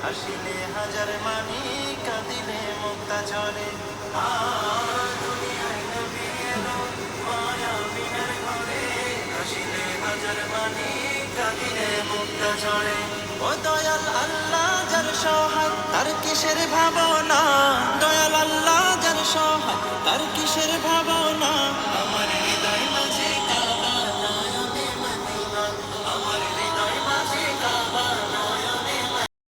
হাসিলে হাজার মানি কাঁদিলে মুক্তা ঝরে। দুনিয়ায় নবী এলো মায়া বিনার ঘরে, হাসিলে হাজার মানি কাঁদিলে মুক্তা ঝরে। ও দয়াল আল্লাহ যার সহায় তার কিসের ভাবনা, দয়াল আল্লাহ যার সহায় তার কিসের ভাবনা।